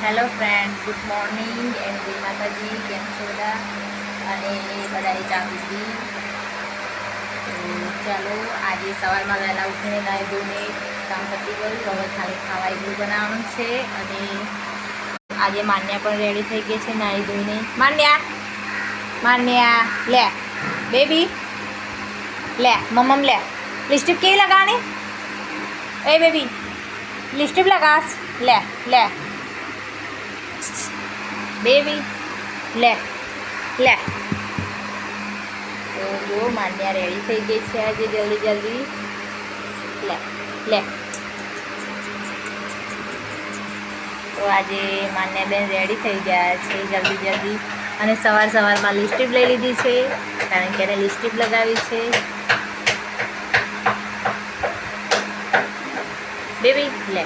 Hello friend, good morning and જય માતાજી. કેમ છો બધા? અને બધાએ ચા પીધી. તો ચાલો, આજે સવારમાં વહેલા ઉઠીને નાહી ધોઈને કામ પતી ગયું. હવે ખાલી ખાવા એટલું બનાવવાનું છે. અને આજે માન્યા પણ રેડી થઈ ગઈ છે નાહી ધોઈને. માન્યા લે બેબી, લે મમ્મ લે. લિપસ્ટિક કેવી લગાવવાની? એ બેબી લિપસ્ટિક લગાવ. લે લે બેબી, લે લે. તો જો માન્યા રેડી થઈ ગઈ છે આજે જલ્દી. લે લે. તો આજે માન્યા બેન રેડી થઈ ગયા છે જલ્દી. અને સવારમાં લિપસ્ટિક લઈ લીધી છે, કારણ કે એને લિપસ્ટિક લગાવી છે. બેબી લે.